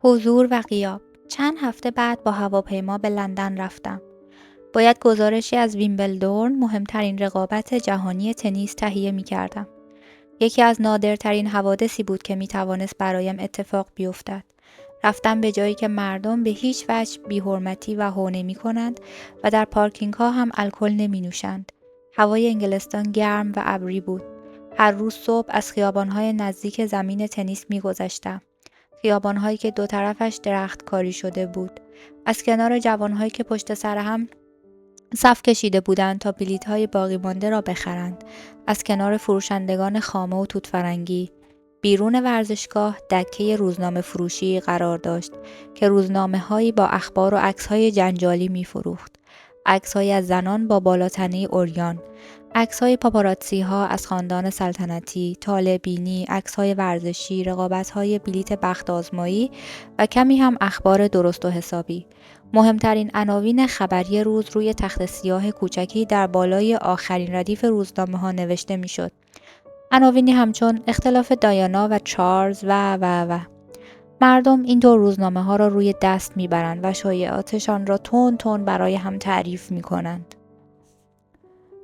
حضور و غیاب. چند هفته بعد با هواپیما به لندن رفتم. باید گزارشی از ویمبلدورن، مهمترین رقابت جهانی تنیس، تهیه می کردم. یکی از نادرترین حوادثی بود که می توانست برایم اتفاق بیفتد. رفتم به جایی که مردم به هیچ وجه بی‌حرمتی و هو نمی کنند و در پارکینگ ها هم الکل نمی نوشند. هوای انگلستان گرم و ابری بود. هر روز صبح از خیابان‌های نزدیک زمین تنیس می گذشتم. خیابان‌هایی که دو طرفش درخت کاری شده بود. از کنار جوان‌هایی که پشت سر هم صف کشیده بودند تا بلیط‌های باقی مانده را بخرند. از کنار فروشندگان خامه و توت فرنگی. بیرون ورزشگاه دکه روزنامه فروشی قرار داشت که روزنامه‌هایی با اخبار و عکس‌های جنجالی می‌فروخت. عکس‌هایی از زنان با بالاتنه عریان، عکس‌های پاپاراتزی‌ها از خاندان سلطنتی، طالع‌بینی، عکس‌های ورزشی، رقابت‌های بلیط بخت آزمایی و کمی هم اخبار درست و حسابی. مهمترین عناوین خبری روز روی تخت سیاه کوچکی در بالای آخرین ردیف روزنامه‌ها نوشته می‌شد. عناوینی همچون اختلاف دایانا و چارلز و. مردم این دو روزنامه‌ها را روی دست می‌برند و شایعاتشان را تون تون برای هم تعریف می‌کنند.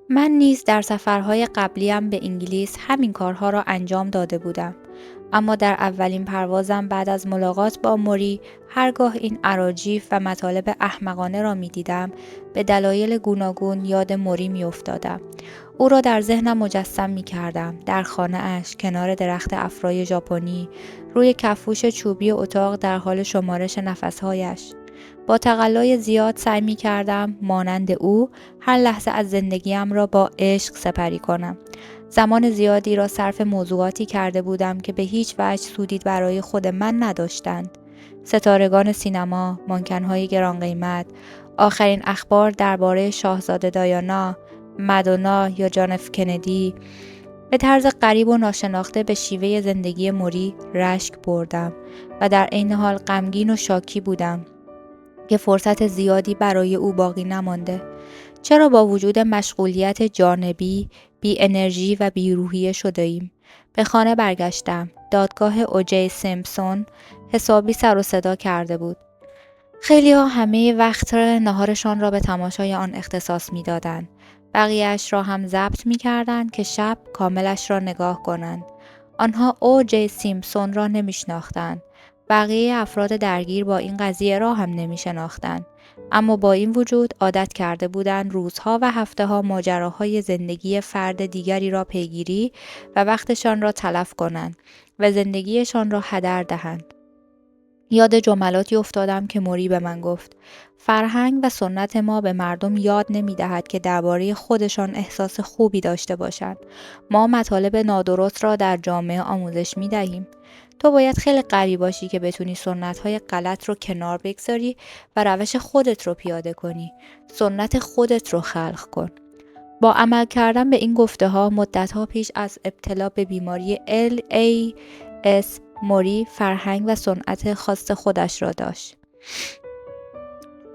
من نیز در سفرهای قبلیم به انگلیس همین کارها را انجام داده بودم. اما در اولین پروازم بعد از ملاقات با موری هرگاه این اراجیف و مطالب احمقانه را می دیدم به دلایل گوناگون یاد موری می افتادم. او را در ذهنم مجسم می کردم، در خانه اش، کنار درخت افرای ژاپنی، روی کفوش چوبی اتاق در حال شمارش نفسهایش. با تقلای زیاد سعی می کردم مانند او هر لحظه از زندگیم را با عشق سپری کنم. زمان زیادی را صرف موضوعاتی کرده بودم که به هیچ وجه سودی برای خود من نداشتند. ستارگان سینما، مانکن‌های گران قیمت، آخرین اخبار درباره شاهزاده دایانا، مادونا یا جان اف کندی. به طرز غریب و ناشناخته به شیوه زندگی موری رشک بردم و در عین حال غمگین و شاکی بودم که فرصت زیادی برای او باقی نمانده. چرا با وجود مشغولیت جانبی بی انرژی و بی روحیه شده ایم؟ به خانه برگشتم. دادگاه اوجی سیمپسون حسابی سر و صدا کرده بود. خیلی ها همه وقت نهارشان را به تماشای آن اختصاص می دادن. بقیهش را هم ضبط می کردند که شب کاملش را نگاه کنند. آنها اوجی سیمپسون را نمی شناختند. بقیه افراد درگیر با این قضیه را هم نمی شناختند. اما با این وجود عادت کرده بودند روزها و هفته‌ها ماجراهای زندگی فرد دیگری را پیگیری و وقتشان را تلف کنند و زندگیشان را هدر دهند. یاد جملاتی افتادم که موری به من گفت. فرهنگ و سنت ما به مردم یاد نمی دهد که درباره خودشان احساس خوبی داشته باشند. ما مطالب نادرست را در جامعه آموزش می دهیم. تو باید خیلی قوی باشی که بتونی سنت‌های غلط رو کنار بگذاری و روش خودت رو پیاده کنی. سنت خودت رو خلق کن. با عمل کردن به این گفته‌ها مدت‌ها پیش از ابتلا به بیماری LAS موری فرهنگ و سنت خاص خودش را داشت.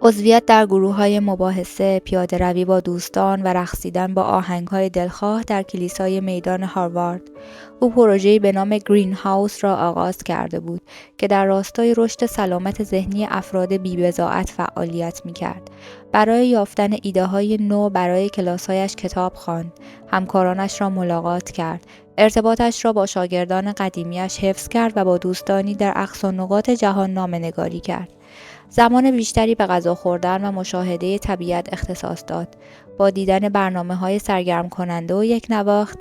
عضویت در گروه‌های مباحثه، پیاده روی با دوستان و رقصیدن با آهنگ‌های دلخواه در کلیسای میدان هاروارد. او پروژه‌ای به نام گرین هاوس را آغاز کرده بود که در راستای رشد سلامت ذهنی افراد بی‌بضاعت فعالیت می‌کرد. برای یافتن ایده‌های نو برای کلاس‌هایش کتاب خواند، همکارانش را ملاقات کرد، ارتباطش را با شاگردان قدیمیش حفظ کرد و با دوستانی در اقصانقاط جهان نامه‌نگاری کرد. زمان بیشتری به غذا خوردن و مشاهده طبیعت اختصاص داد. با دیدن برنامه‌های سرگرم کننده و یک نواخت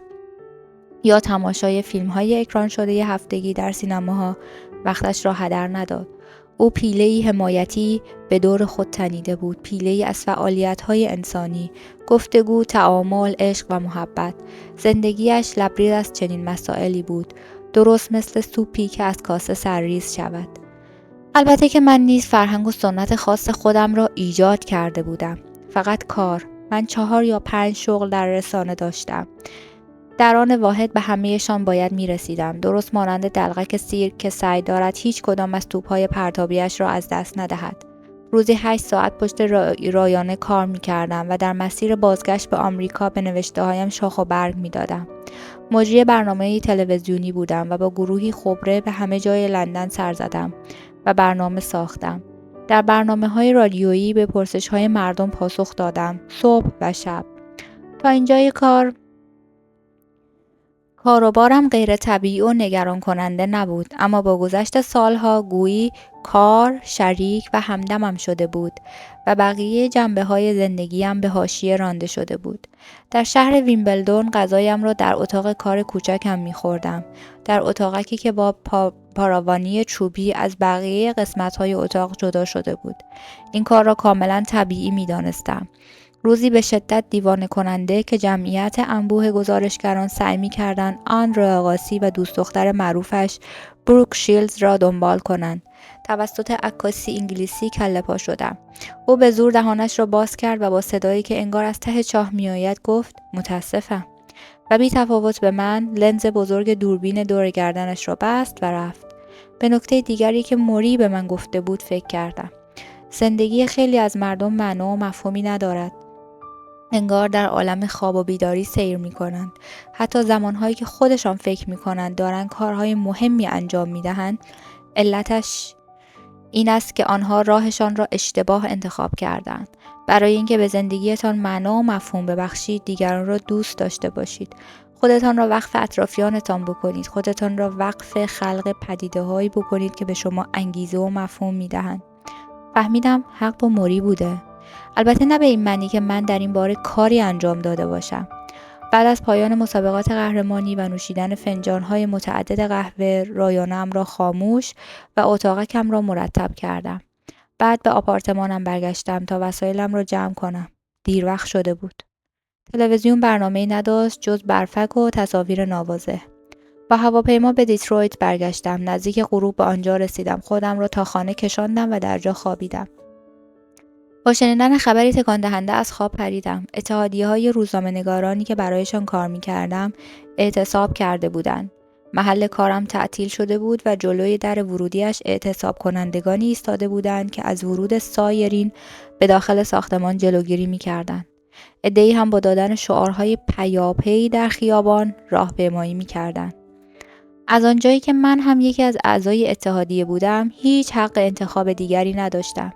یا تماشای فیلم‌های اکران شده هفتگی در سینماها وقتش را هدر نداد. او پیله‌ای حمایتی به دور خود تنیده بود، پیله‌ای از فعالیت‌های انسانی، گفتگو، تعامل، عشق و محبت. زندگیش لبریز از چنین مسائلی بود، درست مثل سوپی که از کاسه سرریز شود. البته که من نیز فرهنگ و سنت خاص خودم را ایجاد کرده بودم. فقط کار. من 4 یا 5 شغل در رسانه داشتم. در آن واحد به همه‌شان باید می‌رسیدم، درست مانند دلقک سیرک که سعی دارد هیچ کدام از توپ‌های پرتابیش را از دست ندهد. روزی 8 ساعت پشت رایانه کار می‌کردم و در مسیر بازگشت به آمریکا به نوشته‌هایم شاخ و برگ می‌دادم. مجری برنامه تلویزیونی بودم و با گروهی خبره به همه جای لندن سر زدم. و برنامه ساختم. در برنامه‌های رادیویی به پرسش‌های مردم پاسخ دادم، صبح و شب. تا اینجای کار و بارم غیر طبیعی و نگران کننده نبود، اما با گذشت سالها گویی کار، شریک و همدمم شده بود و بقیه جنبه‌های زندگیم به حاشیه رانده شده بود. در شهر ویمبلدون غذایم را در اتاق کار کوچکم می‌خوردم، در اتاقکی که با پاراوانی چوبی از بقیه قسمت‌های اتاق جدا شده بود. این کار را کاملا طبیعی می‌دانستم. روزی به شدت دیوانه کننده که جمعیت انبوه گزارشگران سعی می‌کردند آندره آقاسی و دوست دختر معروفش بروک شیلدز را دنبال کنند. توسط عکاسی انگلیسی کله پا شدم. او به زور دهانش را باز کرد و با صدایی که انگار از ته چاه میآید گفت متاسفم. و بی تفاوت به من لنز بزرگ دوربین دور گردنش را بست و رفت. به نکته دیگری که موری به من گفته بود فکر کردم. زندگی خیلی از مردم معنا و مفهومی ندارد. انگار در عالم خواب و بیداری سیر می کنند. حتی زمانهایی که خودشان فکر می کنند دارند کارهای مهمی انجام می دهند، علتش این است که آنها راهشان را اشتباه انتخاب کردند. برای اینکه به زندگیتان معنا و مفهوم ببخشید، دیگران را دوست داشته باشید. خودتان را وقف اطرافیانتان بکنید. خودتان را وقف خلق پدیده‌هایی بکنید که به شما انگیزه و مفهوم می دهند. فهمیدم حق با موری بوده. البته نه به این معنی که من در این باره کاری انجام داده باشم. بعد از پایان مسابقات قهرمانی و نوشیدن فنجان‌های متعدد قهوه، رایانه‌ام را خاموش و اتاقکم را مرتب کردم. بعد به آپارتمانم برگشتم تا وسایلم را جمع کنم. دیر وقت شده بود. تلویزیون برنامه‌ای نداشت جز برفک و تصاویر ناواضح. با هواپیما به دیترویت برگشتم. نزدیک غروب به آنجا رسیدم. خودم را تا خانه کشاندم و در جا خوابیدم. با شنیدن خبری تکان دهنده از خواب پریدم. اتحادیه‌های روزنامه‌نگارانی که برایشان کار می‌کردم اعتصاب کرده بودند. محل کارم تعطیل شده بود و جلوی در ورودیش اعتصاب کنندگانی ایستاده بودند که از ورود سایرین به داخل ساختمان جلوگیری می‌کردند. عده‌ای هم با دادن شعارهای پیاپی در خیابان راهپیمایی می‌کردند. از آنجایی که من هم یکی از اعضای اتحادیه بودم، هیچ حق انتخاب دیگری نداشتم.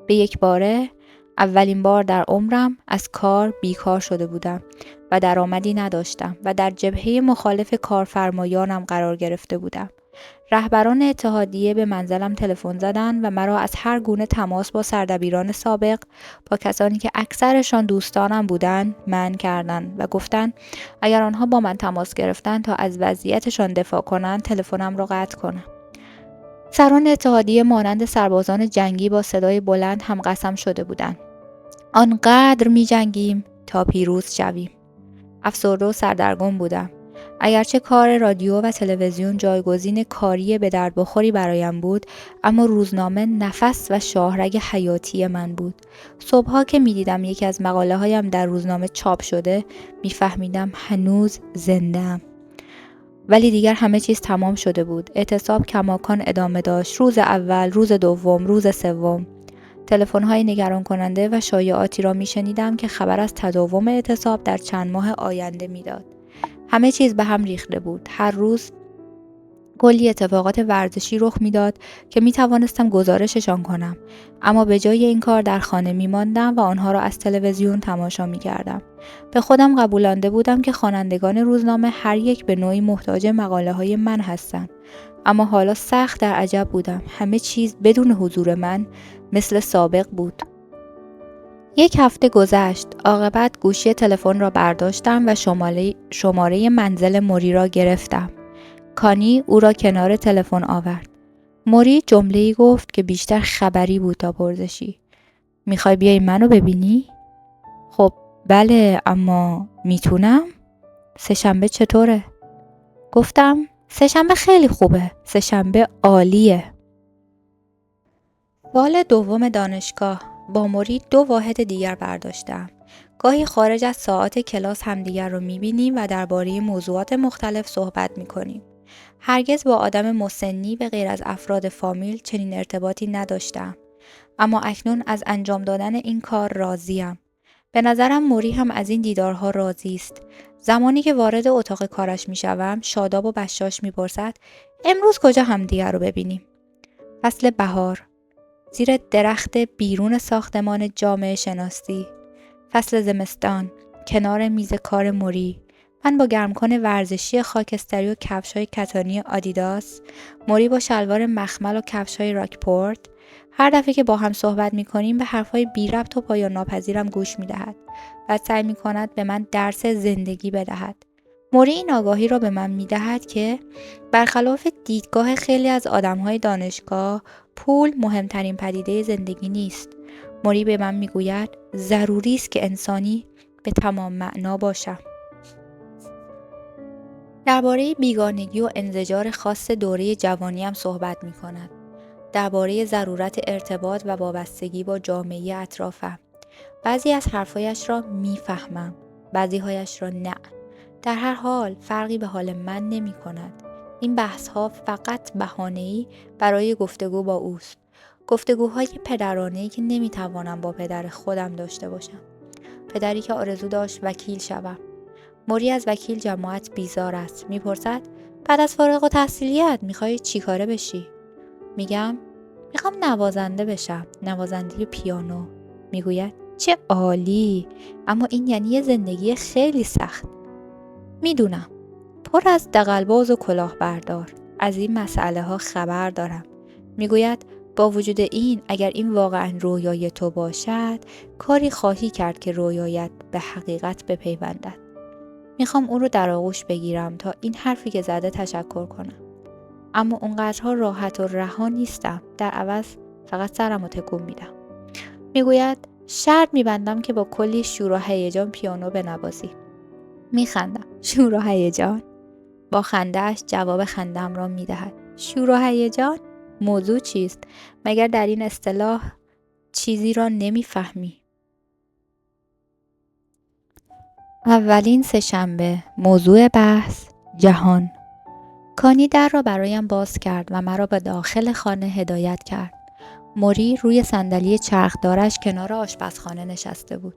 به یک باره، اولین بار در عمرم از کار بیکار شده بودم و درآمدی نداشتم و در جبهه مخالف کارفرمایانم قرار گرفته بودم. رهبران اتحادیه به منزلم تلفن زدند و مرا از هر گونه تماس با سردبیران سابق، با کسانی که اکثرشان دوستانم بودند، منع کردند و گفتند اگر آنها با من تماس گرفتند تا از وضعیتشان دفاع کنند، تلفنم را قطع کنم. سران اتحادیه مانند سربازان جنگی با صدای بلند هم قسم شده بودند. آنقدر می جنگیم تا پیروز شویم. افسرده و سردرگم بودم. اگرچه کار رادیو و تلویزیون جایگزین کاری به درد بخوری برایم بود، اما روزنامه نفس و شاهرگ حیاتی من بود. صبحها که می دیدم یکی از مقاله هایم در روزنامه چاپ شده، می فهمیدم هنوز زنده‌ام. ولی دیگر همه چیز تمام شده بود. اعتصاب کماکان ادامه داشت. روز اول، روز دوم، روز سوم. تلفن‌های نگران کننده و شایعاتی را می‌شنیدم که خبر از تداوم اعتصاب در چند ماه آینده می‌داد. همه چیز به هم ریخته بود. هر روز کلی اتفاقات ورزشی رخ میداد که می توانستم گزارششان کنم، اما به جای این کار در خانه می ماندم و آنها را از تلویزیون تماشا می کردم. به خودم قبولانده بودم که خوانندگان روزنامه هر یک به نوعی محتاج مقاله های من هستند، اما حالا سخت در عجب بودم. همه چیز بدون حضور من مثل سابق بود. یک هفته گذشت. عاقبت گوشی تلفن را برداشتم و شماره منزل موری را گرفتم. کانی او را کنار تلفن آورد. موری جمله‌ای گفت که بیشتر خبری بود تا پرسشی. میخوای بیای منو ببینی؟ خب بله، اما میتونم؟ سه‌شنبه چطوره؟ گفتم سه‌شنبه خیلی خوبه. سه‌شنبه عالیه. سال دوم دانشگاه. با موری 2 واحد دیگر برداشتم. گاهی خارج از ساعات کلاس همدیگر رو میبینیم و درباره موضوعات مختلف صحبت میکنیم. هرگز با آدم مسنی به غیر از افراد فامیل چنین ارتباطی نداشتم. اما اکنون از انجام دادن این کار راضیم. به نظرم موری هم از این دیدارها راضی است. زمانی که وارد اتاق کارش میشوم، شاداب و بشاش میپرسد امروز کجا همدیگر رو ببینیم؟ فصل بهار، زیر درخت بیرون ساختمان جامعه شناسی. فصل زمستان، کنار میز کار موری. من با گرمکن ورزشی خاکستری و کفش‌های کتانی آدیداس، موری با شلوار مخمل و کفش‌های راکپورت. هر دفعه که با هم صحبت می‌کنیم به حرف‌های بی ربط و پایان ناپذیرم گوش می‌دهد و سعی می‌کند به من درس زندگی بدهد. موری این آگاهی را به من می‌دهد که برخلاف دیدگاه خیلی از آدم‌های دانشگاه، پول مهمترین پدیده زندگی نیست. موری به من می‌گوید ضروری است که انسانی به تمام معنا باشم. درباره بیگانگی و انزجار خاص دوره جوانیم صحبت می‌کند. درباره ضرورت ارتباط و وابستگی با جامعه اطرافم. بعضی از حرفایش را میفهمم، بعضی‌هایش را نه. در هر حال فرقی به حال من نمی‌کند. این بحث‌ها فقط بهانه‌ای برای گفتگو با اوست. گفتگوهای پدرانه‌ای که نمی‌توانم با پدر خودم داشته باشم. پدری که آرزو داشت وکیل شوم. موری از وکیل جماعت بیزار است. میپرسد بعد از فارغ التحصیلیت میخوای چی کاره بشی؟ میگم میخوام نوازنده بشم، نوازنده پیانو. میگوید چه عالی، اما این یعنی یه زندگی خیلی سخت. میدونم، پر از دغل‌باز و کلاهبردار. از این مسئله ها خبر دارم. میگوید با وجود این اگر این واقعا رویای تو باشد، کاری خواهی کرد که رویایت به حقیقت بپیوندد. میخوام اون رو در آغوش بگیرم تا این حرفی که زده تشکر کنم. اما اونقدرها راحت و رها نیستم. در عوض فقط سرم رو تکون میدم. میگوید شرط میبندم که با کلی شور و هیجان پیانو بنوازی. میخندم. شور و هیجان؟ با خنده‌اش جواب خندم را میدهد. شور و هیجان؟ موضوع چیست؟ مگر در این اصطلاح چیزی را نمیفهمی؟ اولین سه‌شنبه. موضوع بحث جهان. کانی در را برایم باز کرد و مرا به داخل خانه هدایت کرد. موری روی صندلی چرخدارش کنار آشپزخانه نشسته بود.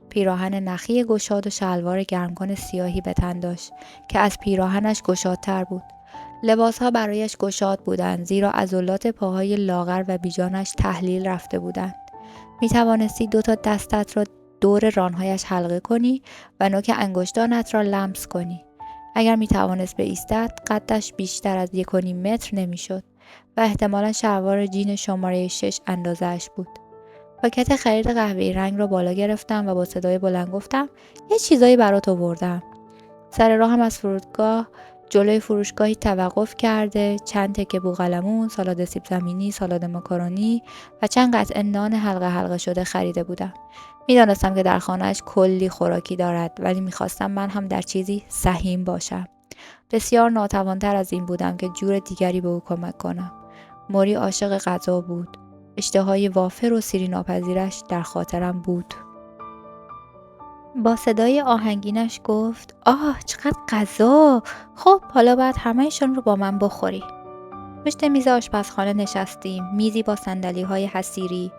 پیراهن نخی گشاد و شلوار گرمکن سیاهی به تن داشت که از پیراهنش گشادتر بود. لباسها برایش گشاد بودند زیرا عضلات پاهای لاغر و بیجانش تحلیل رفته بودند. می توانستی 2 دستت را دور رانهایش حلقه کنی و نوک انگشتانت را لمس کنی. اگر می توانست بایستد، قدش بیشتر از 1.5 متر نمی شد و احتمالاً شلوار جین شماره 6 اندازه‌اش بود. پاکت خرید قهوه‌ای رنگ را بالا گرفتم و با صدای بلند گفتم یه چیزایی برات آوردم. سر راهم از فرودگاه جلوی فروشگاهی توقف کرده چند تکه بوقلمون، سالاد سیب زمینی، سالاد ماکارونی و چند قطعه نان حلقه حلقه شده خریده بودم. میدانستم که در خانه‌اش کلی خوراکی دارد ولی میخواستم من هم در چیزی سهیم باشم. بسیار ناتوانتر از این بودم که جور دیگری به او کمک کنم. موری عاشق غذا بود. اشتهای وافر و سیری ناپذیرش در خاطرم بود. با صدای آهنگینش گفت آه چقدر غذا، خب حالا باید همه‌شون رو با من بخوری. پشت میز آشپزخانه نشستیم، میزی با صندلی‌های حصیری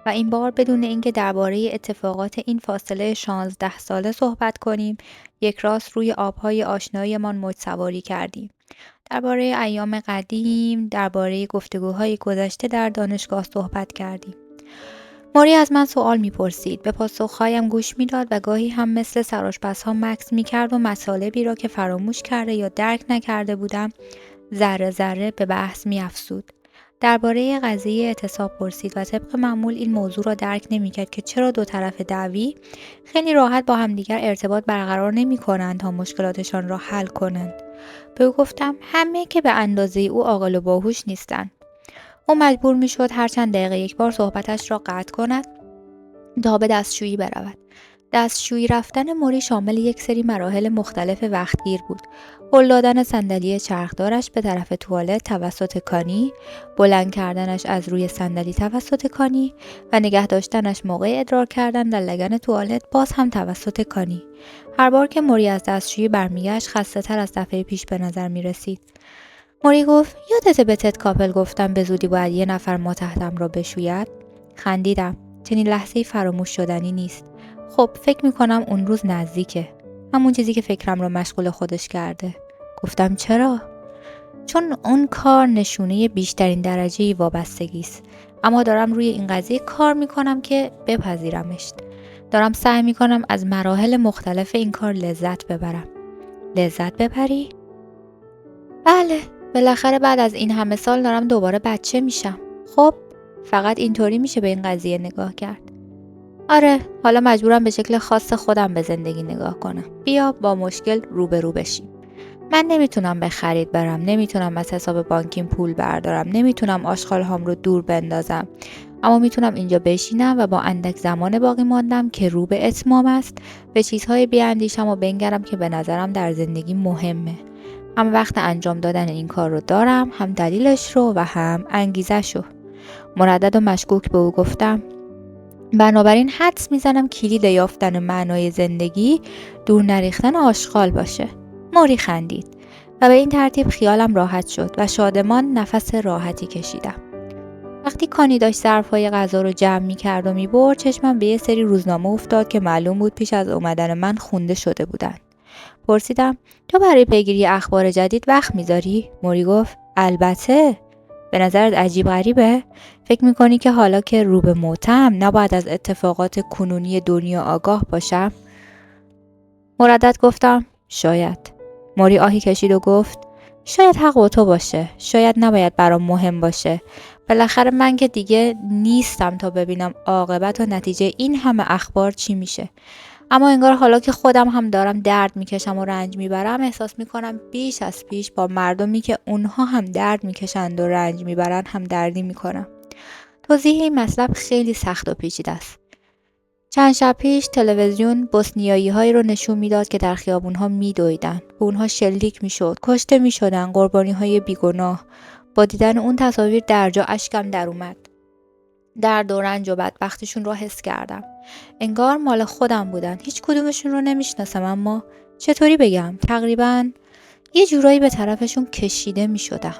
و این بار بدون اینکه درباره اتفاقات این فاصله 16 ساله صحبت کنیم، یک راست روی آب‌های آشنایمان موج سواری کردیم. درباره ایام قدیم، درباره گفتگوهای گذشته در دانشگاه صحبت کردیم. موری از من سوال می‌پرسید، به پاسخهایم گوش می‌داد و گاهی هم مثل سرآشپزها مکث می‌کرد و مطالبی را که فراموش کرده یا درک نکرده بودم، ذره ذره به بحث می‌افزود. درباره قضیه اعتصاب پرسید و طبق معمول این موضوع را درک نمی‌کرد که چرا 2 طرف دعوی خیلی راحت با همدیگر ارتباط برقرار نمی‌کنند تا مشکلاتشان را حل کنند. به او گفتم همه که به اندازه او عاقل و باهوش نیستند. او مجبور می‌شد هر چند دقیقه یک بار صحبتش را قطع کند تا به دستشویی برود. دستشویی رفتن موری شامل یک سری مراحل مختلف وقتگیر بود. هل دادن صندلی چرخدارش به طرف توالت توسط کانی، بلند کردنش از روی صندلی توسط کانی و نگه داشتنش موقع ادرار کردن در لگن توالت باز هم توسط کانی. هر بار که موری از دستشویی برمیگشت خسته تر از دفعه پیش به نظر می رسید. موری گفت یادت به تد کاپل گفتم به زودی باید 1 نفر ما تحتم را بشوید؟ خندیدم. چنین لحظه‌ای فراموش شدنی نیست. خب فکر میکنم اون روز نزدیکه. همون چیزی که فکرم رو مشغول خودش کرده. گفتم چرا؟ چون اون کار نشونه بیشترین درجه وابستگی است. اما دارم روی این قضیه کار میکنم که بپذیرمش. دارم سعی میکنم از مراحل مختلف این کار لذت ببرم. لذت ببری؟ بله، بالاخره بعد از این همه سال دارم دوباره بچه میشم. خب، فقط اینطوری میشه به این قضیه نگاه کرد. آره، حالا مجبورم به شکل خاص خودم به زندگی نگاه کنم. بیا با مشکل روبرو بشیم. من نمیتونم به خرید برم، نمیتونم از حساب بانکیم پول بردارم، نمیتونم آشغال هام رو دور بندازم، اما میتونم اینجا بشینم و با اندک زمان باقی ماندم که رو به اتمام است به چیزهای بیاندیشم و بنگرم که به نظرم در زندگی مهمه. هم وقت انجام دادن این کار رو دارم، هم دلیلش رو و هم انگیزش رو. مردد و مشکوک به او گفتم: بنابراین حدس میزنم کلید یافتن معنای زندگی دور نریختن آشغال باشه. موری خندید و به این ترتیب خیالم راحت شد و شادمان نفس راحتی کشیدم. وقتی کانی داشت ظرف‌های غذا رو جمع می‌کرد و می‌برد، چشمم به یه سری روزنامه افتاد که معلوم بود پیش از اومدن من خونده شده بودن. پرسیدم: تو برای پیگیری اخبار جدید وقت می‌ذاری؟ موری گفت: البته. به نظرت عجیب غریبه؟ فکر می‌کنی که حالا که رو به موتم نباید از اتفاقات کنونی دنیا آگاه باشم؟ مردد گفتم: شاید. موری آهی کشید و گفت: شاید حق با تو باشه. شاید نباید برام مهم باشه. بالاخره من که دیگه نیستم تا ببینم عاقبت و نتیجه این همه اخبار چی میشه. اما انگار حالا که خودم هم دارم درد میکشم و رنج میبرم، احساس میکنم بیش از پیش با مردمی که اونها هم درد میکشند و رنج میبرن هم دردی میکنم. توضیح این مطلب خیلی سخت و پیچیده است. چند شب پیش تلویزیون بوسنیایی هایی رو نشون میداد که در خیابون ها میدویدن. به اونها شلیک میشد، کشته میشدن، قربانی های بیگناه. با دیدن اون تصاویر درجا اشکم در اومد. درد و رنج و بدبختیشون رو حس کردم. انگار مال خودم بودن. هیچ کدومشون رو نمیشناسم، اما چطوری بگم؟ تقریبا یه جورایی به طرفشون کشیده میشدم.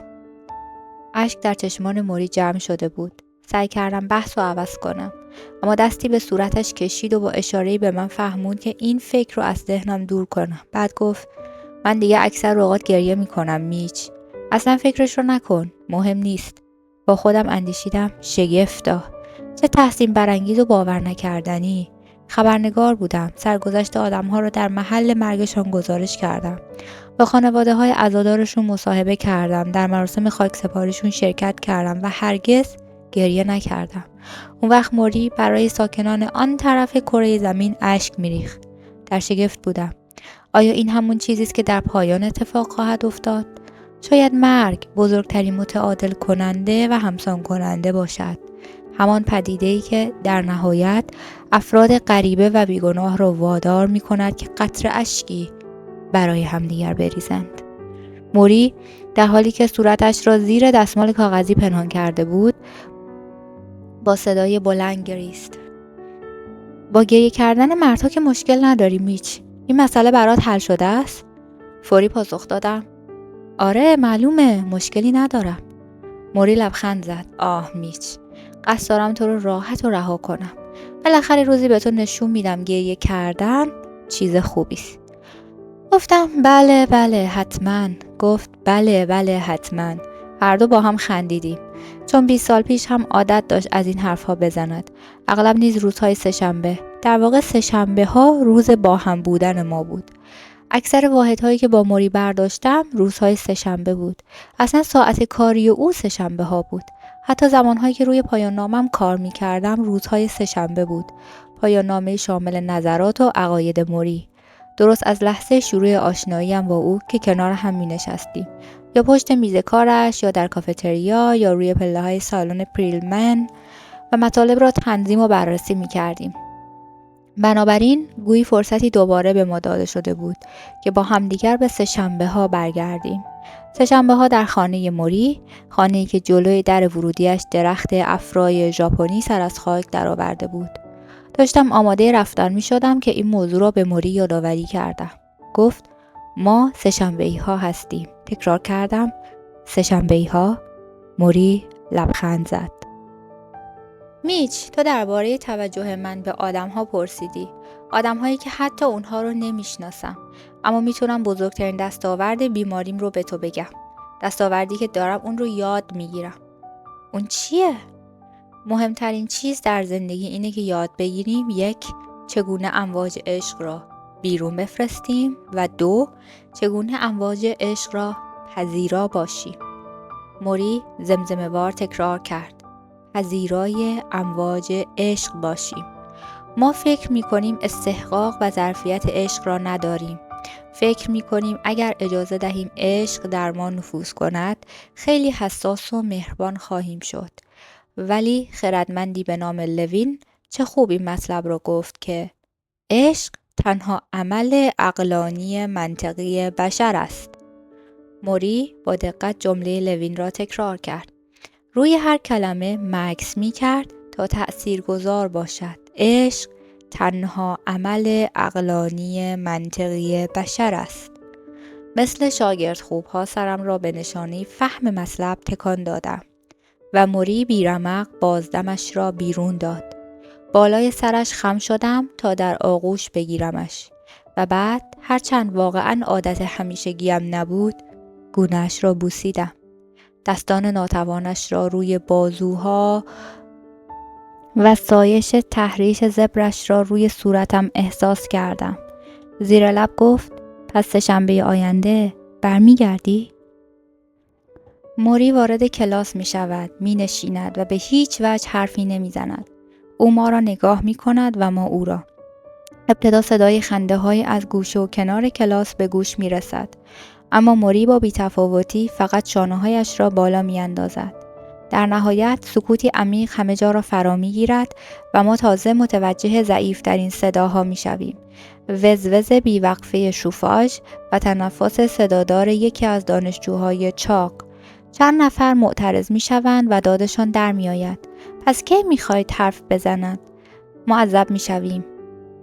اشک در چشمان موری جمع شده بود. سعی کردم بحث رو عوض کنم، اما دستی به صورتش کشید و با اشاره‌ای به من فهموند که این فکر رو از ذهنم دور کنم. بعد گفت: من دیگه اکثر اوقات گریه میکنم میچ. اصلا فکرش رو نکن، مهم نیست. با خودم اندیشیدم: شگفتا، چه تحسین برانگیز و باور نکردنی. خبرنگار بودم. سرگذشت آدم‌ها رو در محل مرگشان گزارش کردم. با خانواده‌های عزادارشون مصاحبه کردم. در مراسم خاکسپاریشون شرکت کردم و هرگز گریه نکردم. اون وقت موری برای ساکنان آن طرف کره زمین اشک میریخت. در شگفت بودم. آیا این همون چیزی است که در پایان اتفاق خواهد افتاد؟ شاید مرگ بزرگترین متعادل کننده و همسان کننده باشد. همان پدیده‌ای که در نهایت افراد غریبه و بیگناه را وادار می‌کند که قطره اشکی برای همدیگر بریزند. موری در حالی که صورتش را زیر دستمال کاغذی پنهان کرده بود، با صدای بلند گریست. با گریه کردن مردها که مشکل نداری میچ. این مسئله برات حل شده است؟ فوری پاسخ دادم: آره معلومه، مشکلی ندارم. موری لبخند زد. آه میچ، قصد دارم تو رو راحت و رها کنم. بالاخره روزی به تو نشون میدم گریه کردن چیز خوبی است. گفتم بله حتما. گفت بله حتما. هر دو با هم خندیدیم، چون 20 سال پیش هم عادت داشت از این حرفها بزند. اغلب نیز روزهای سه‌شنبه. در واقع سه‌شنبه ها روز با هم بودن ما بود. اکثر واحدهایی که با موری برداشتم روزهای سه‌شنبه بود. اصلا ساعت کاری او سه‌شنبه ها بود. حتی زمانهایی که روی پایان نامم کار می کردم روزهای سه‌شنبه بود. پایان نامه شامل نظرات و عقاید موری. درست از لحظه شروع آشناییم با او که کنار هم می نشستیم، یا پشت میز کارش، یا در کافتریا، یا روی پله‌های سالن پریلمن، و مطالب را تنظیم و بررسی می کردیم. بنابراین گویی فرصتی دوباره به ما داده شده بود که با همدیگر به سه‌شنبه ها برگردیم. سه‌شنبه ها در خانه موری، خانه‌ای که جلوی در ورودیش درخت افرای ژاپنی سر از خاک درآورده بود. داشتم آماده رفتن می شدم که این موضوع را به موری یادآوری کردم. گفت: ما سه‌شنبه‌ای ها هستیم. تکرار کردم: سه‌شنبه‌ای ها. موری لبخند زد. میچ، تو درباره توجه من به آدم‌ها پرسیدی. آدم‌هایی که حتی اونها رو نمیشناسم، اما میتونم بزرگترین دستاورد بیماریم رو به تو بگم. دستاوردی که دارم اون رو یاد میگیرم. اون چیه؟ مهمترین چیز در زندگی اینه که یاد بگیریم 1. چگونه امواج عشق را بیرون بفرستیم و 2. چگونه امواج عشق را پذیرا باشیم. موری زمزمه وار تکرار کرد. پذیرای امواج عشق باشیم. ما فکر میکنیم استحقاق و ظرفیت عشق را نداریم. فکر میکنیم اگر اجازه دهیم عشق در ما نفوذ کند خیلی حساس و مهربان خواهیم شد. ولی خردمندی به نام لوین چه خوب این مطلب را گفت که عشق تنها عمل عقلانی منطقی بشر است. موری با دقت جمله لوین را تکرار کرد. روی هر کلمه مکث می کرد تا تأثیرگذار باشد. عشق تنها عمل عقلانی منطقی بشر است. مثل شاگرد خوبها سرم را به نشانه فهم مطلب تکان دادم و موری بیرمق بازدمش را بیرون داد. بالای سرش خم شدم تا در آغوش بگیرمش و بعد هرچند واقعا عادت همیشگیم نبود گونه‌اش را بوسیدم. دستان ناتوانش را روی بازوها و سایش تحریش زبرش را روی صورتم احساس کردم. زیر لب گفت پس سه‌شنبه آینده برمیگردی؟ موری وارد کلاس می شود، می نشیند و به هیچ وجه حرفی نمی زند. او ما را نگاه می کند و ما او را. ابتدا صدای خنده های از گوشه و کنار کلاس به گوش می رسد. اما موری با بی‌تفاوتی فقط شانه‌هایش را بالا می اندازد. در نهایت سکوتی عمیق همه جا را فرا می گیرد و ما تازه متوجه ضعیف‌ترین صداها می شویم. وزوز بیوقفه شوفاژ و تنفس صدادار یکی از دانشجوهای چاق. چند نفر معترض می شوند و دادشان در می آید. پس کی می خواهید حرف بزند؟ معذب می شویم.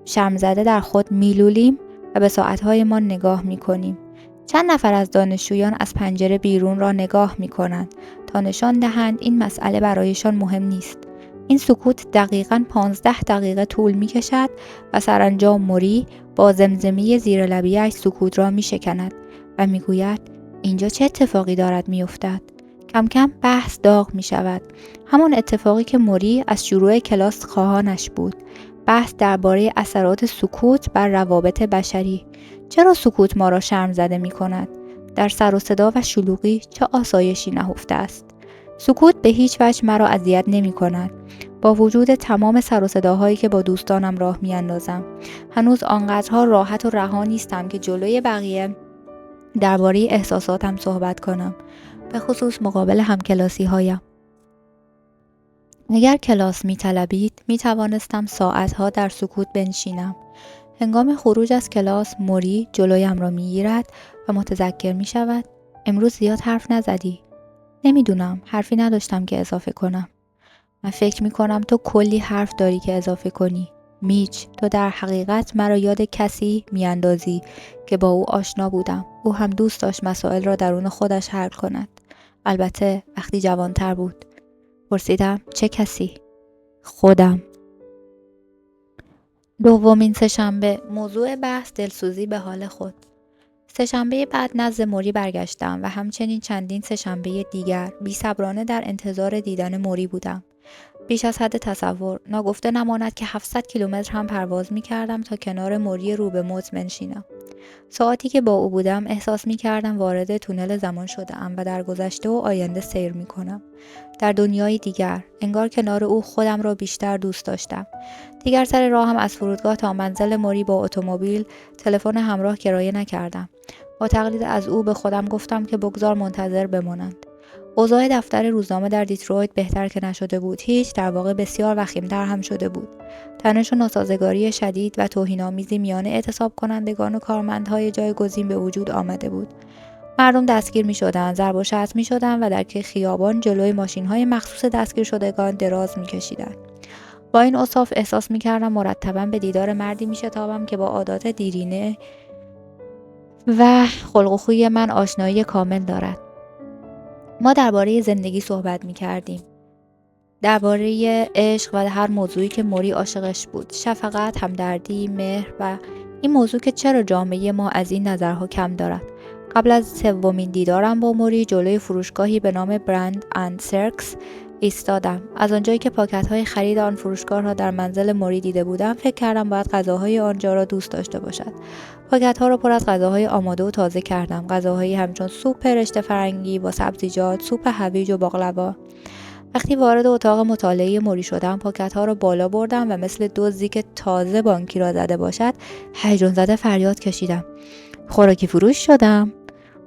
شرمزده در خود می لولیم و به ساعتهای ما نگاه می کنیم. چند نفر از دانشجویان از پنجره بیرون را نگاه می کنند تا نشان دهند این مسئله برایشان مهم نیست. این سکوت دقیقاً 15 دقیقه طول می کشد و سرانجام موری با زمزمه زیر لبیش سکوت را می شکند و می گوید اینجا چه اتفاقی دارد می افتد؟ کم کم بحث داغ می شود. همان اتفاقی که موری از شروع کلاس خواهانش بود. بحث درباره اثرات سکوت بر روابط بشری. چرا سکوت ما را شرم زده می کند؟ در سر و صدا و شلوغی چه آسایشی نهفته است؟ سکوت به هیچ وجه مرا اذیت نمی کند. با وجود تمام سر و صداهایی که با دوستانم راه می اندازم. هنوز آنقدرها راحت و رها نیستم که جلوی بقیه درباره احساساتم صحبت کنم. به خصوص مقابل همکلاسی هایم. اگر کلاس می طلبید می توانستم ساعتها در سکوت بنشینم. هنگام خروج از کلاس موری جلویم را می گیرد و متذکر می شود امروز زیاد حرف نزدی. نمیدونم، حرفی نداشتم که اضافه کنم. من فکر می کنم تو کلی حرف داری که اضافه کنی. میچ، تو در حقیقت مرا یاد کسی می اندازی که با او آشنا بودم. او هم دوست داشت مسائل را درون خودش حل کند. البته وقتی جوانتر بود. پرسیدم چه کسی؟ خودم. دومین سه‌شنبه. موضوع بحث دلسوزی به حال خود. سه‌شنبه بعد نزد موری برگشتم و همچنین چندین سه‌شنبه دیگر بی‌صبرانه در انتظار دیدن موری بودم. بیش از حد تصور، ناگفته نماند که 700 کیلومتر هم پرواز می کردم تا کنار موری رو به موت بنشینم. ساعتی که با او بودم احساس می کردم وارد تونل زمان شده‌ام و در گذشته و آینده سیر می کنم. در دنیای دیگر، انگار کنار او خودم را بیشتر دوست داشتم. دیگر سر راهم از فرودگاه تا منزل موری با اتومبیل تلفن همراه کرایه نکردم. با تقلید از او به خودم گفتم که بگذار منتظر بمانند. اوضاع دفتر روزنامه در دیترویت بهتر که نشده بود، هیچ، در واقع بسیار وخیم‌تر هم شده بود. تنش و ناسازگاری شدید و توهین‌آمیزی میان اعتصاب کنندگان و کارمندهای جایگزین به وجود آمده بود. مردم دستگیر می‌شدند، ضرب و شتم می‌شدند و در خیابان جلوی ماشین‌های مخصوص دستگیر شدگان دراز می‌کشیدند. با این اوصاف احساس می‌کردم مرتباً به دیدار مردی می‌شتابم که با عادات دیرینه و خلق و خوی من آشنایی کامل دارد. ما درباره زندگی صحبت می‌کردیم. درباره عشق و هر موضوعی که موری عاشقش بود. شفقت، همدردی، مهر و این موضوع که چرا جامعه ما از این نظرها کم دارد. قبل از سومین دیدارم با موری جلوی فروشگاهی به نام برند اند سرکس ایستادم. از آنجایی که پاکت‌های خرید آن فروشگاه را در منزل موری دیده بودم، فکر کردم باید غذاهای آنجا را دوست داشته باشد. پاکت‌ها را پر از غذاهای آماده و تازه کردم. غذاهایی همچون سوپ رشته فرنگی با سبزیجات، سوپ هویج و باقلوا. وقتی وارد اتاق مطالعه موری شدم، پاکت‌ها را بالا بردم و مثل دزدی که تازه بانکی را زده باشد، هیجان زده فریاد کشیدم: خوراکی فروش شدم!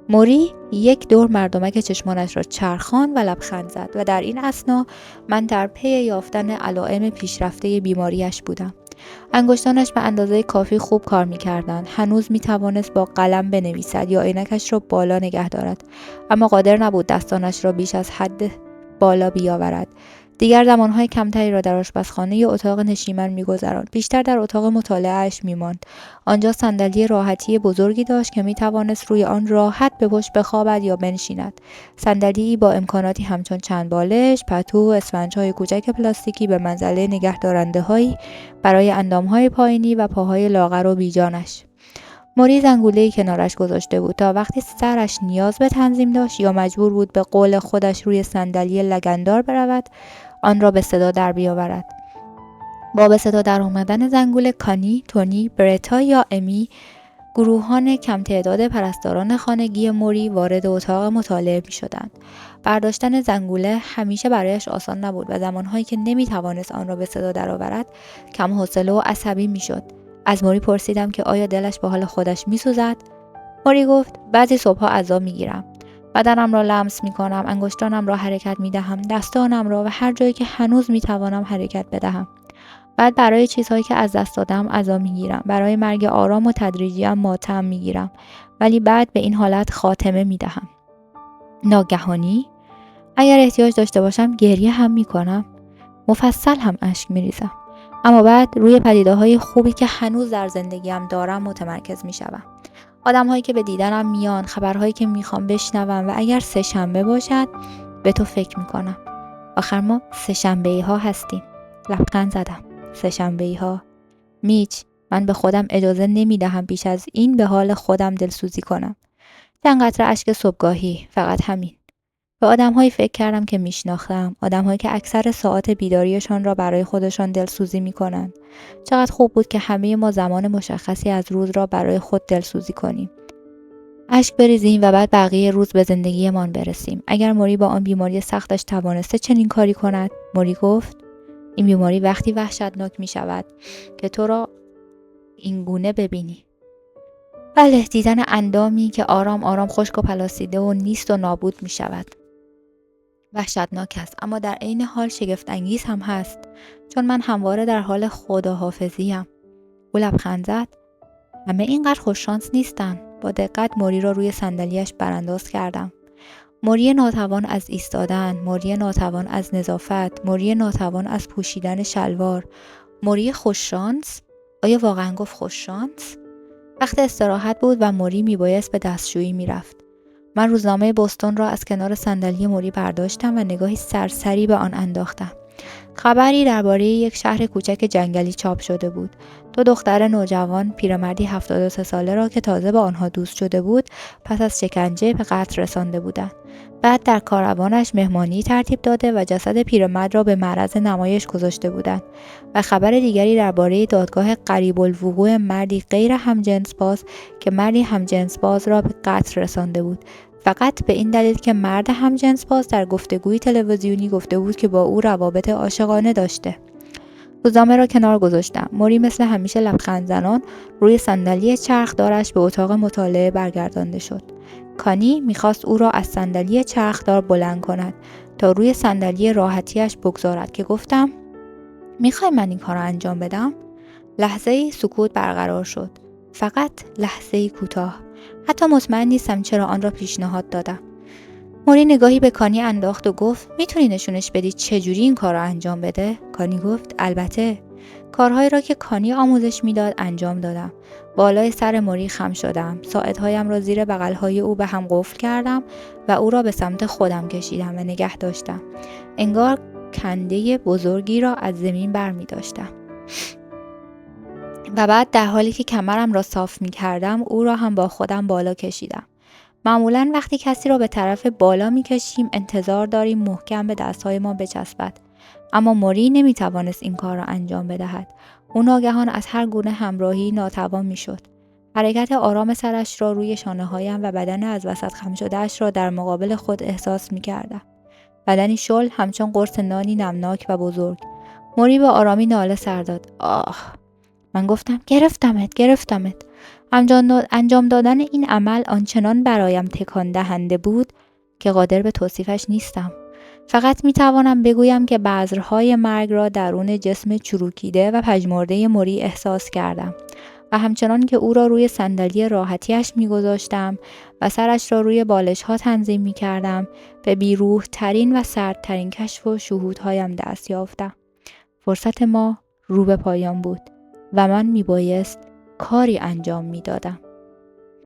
موری یک دور مردمک چشمانش را چرخاند و لبخند زد و در این اثنا من در پی یافتن علائم پیشرفته بیماریش بودم. انگشتانش به اندازه کافی خوب کار می‌کردند. هنوز می‌توانست با قلم بنویسد یا عینکش را بالا نگه دارد، اما قادر نبود دستانش را بیش از حد بالا بیاورد. دیگر زمانهای کمتری را در آشپزخانه یا اتاق نشیمن می‌گذراند. بیشتر در اتاق مطالعه‌اش می‌ماند. آنجا صندلی راحتی بزرگی داشت که می‌توانست روی آن راحت به پشت بخوابد یا بنشیند. صندلی با امکاناتی همچون چند بالش، پتو، اسفنج‌های کوچک پلاستیکی به منزله نگهدارنده‌هایی برای اندام‌های پایینی و پاهای لاغر و بیجانش. موری زنگوله‌ای کنارش گذاشته بود تا وقتی سرش نیاز به تنظیم داشت یا مجبور بود به قول خودش روی صندلی لگن‌دار برود، آن را به صدا در بیاورد. با به صدا در آمدن زنگوله، کانی، تونی، برتا یا امی، گروهان کم تعداد پرستاران خانگی موری وارد اتاق مطالعه می شدند. برداشتن زنگوله همیشه برایش آسان نبود و زمانهایی که نمی توانست آن را به صدا درآورد، کم حوصله و عصبی می شد. از موری پرسیدم که آیا دلش به حال خودش می سوزد؟ موری گفت بعضی صبحها عذاب می گیرم. بدنم را لمس می کنم، انگشتانم را حرکت می دهم، دستانم را و هر جایی که هنوز می توانم حرکت بدهم. بعد برای چیزهایی که از دست دادم عذاب میگیرم. برای مرگ آرام و تدریجی ماتم میگیرم. ولی بعد به این حالت خاتمه میدهم. ناگهانی اگر احتیاج داشته باشم گریه هم میکنم. مفصل هم اشک میریزم. اما بعد روی پدیده‌های خوبی که هنوز در زندگیم دارم متمرکز میشوم. آدم‌هایی که به دیدنم میان، خبرهایی که میخوام بشنوم و اگر سه‌شنبه باشد به تو فکر میکنم. آخر ما سه‌شنبه‌ای‌ها هستیم. لبخند زدم. سه‌شنبه‌ای‌ها. میچ، من به خودم اجازه نمیدهم بیش از این به حال خودم دلسوزی کنم. چند قطره اشک صبحگاهی، فقط همین. به آدم‌هایی فکر کردم که میشناختم، آدم‌هایی که اکثر ساعات بیداریشان را برای خودشان دلسوزی میکنند. چقدر خوب بود که همه ما زمان مشخصی از روز را برای خود دلسوزی کنیم. اشک بریزیم و بعد بقیه روز به زندگیمان برسیم. اگر موری با آن بیماری سختش توانسته چنین کاری کند، موری گفت، این بیماری وقتی وحشتناک می شود که تو را این گونه ببینی. بله، دیدن اندامی که آرام آرام خشک و پلاسیده و نیست و نابود می شود وحشتناک است، اما در عین حال شگفت انگیز هم هست، چون من همواره در حال خداحافظیم. او لبخند زد. همه اینقدر خوششانس نیستن. با دقت موری را روی صندلیاش برانداز کردم. موری ناتوان از ایستادن، موری ناتوان از نظافت، موری ناتوان از پوشیدن شلوار. موری خوششانس؟ آیا واقعا گفت خوششانس؟ وقت استراحت بود و موری میبایست به دستشویی میرفت. من روزنامه بوستون را از کنار صندلی موری برداشتم و نگاهی سرسری به آن انداختم. خبری درباره یک شهر کوچک جنگلی چاپ شده بود. 2 دختر نوجوان، پیرمردی 73 ساله را که تازه با آنها دوست شده بود، پس از شکنجه به قتل رسانده بودند. بعد در کاروانش مهمانی ترتیب داده و جسد پیرمرد را به معرض نمایش گذاشته بودند. و خبر دیگری درباره دادگاه قریب الوقوع مردی غیر همجنسباز که مردی همجنسباز را به قتل رسانده بود، فقط به این دلیل که مرد همجنسباز در گفتگوی تلویزیونی گفته بود که با او روابط عاشقانه داشته. روزنامه را کنار گذاشتم. موری مثل همیشه لبخند زنان روی صندلی چرخدارش به اتاق مطالعه برگردانده شد. کانی میخواست او را از صندلی چرخدار بلند کند تا روی صندلی راحتیش بگذارد که گفتم میخوای من این کار را انجام بدم؟ لحظه‌ای سکوت برقرار شد. فقط لحظه‌ای کوتاه. حتی مطمئن نیستم چرا آن را پیشنهاد دادم. موری نگاهی به کانی انداخت و گفت میتونی نشونش بدی چجوری این کار را انجام بده؟ کانی گفت البته. کارهایی را که کانی آموزش میداد انجام دادم. بالای سر موری خم شدم. ساعدهایم را زیر بغلهای او به هم قفل کردم و او را به سمت خودم کشیدم و نگه داشتم. انگار کنده بزرگی را از زمین برمی داشتم. و بعد در حالی که کمرم را صاف می کردم او را هم با خودم بالا کشیدم. معمولاً وقتی کسی را به طرف بالا می‌کشیم انتظار داریم محکم به دستهای ما بچسبد. اما موری نمی‌توانست این کار را انجام بدهد. او ناگهان از هر گونه همراهی ناتوان می‌شد. حرکت آرام سرش را روی شانه‌هایم و بدن از وسط خم شده‌اش را در مقابل خود احساس می‌کردم. بدنی شل همچون قرص نانی نمناک و بزرگ. موری به آرامی ناله سر داد. آه! من گفتم گرفتمت. انجام دادن این عمل آنچنان برایم تکان دهنده بود که قادر به توصیفش نیستم. فقط میتوانم بگویم که بذرهای مرگ را درون جسم چروکیده و پژمرده موری احساس کردم و همچنان که او را روی صندلی راحتیش میگذاشتم و سرش را روی بالش ها تنظیم میکردم به بیروح ترین و سردترین کشف و شهودهایم دست یافتم. فرصت ما رو به پایان بود و من میبایست کاری انجام میدادم.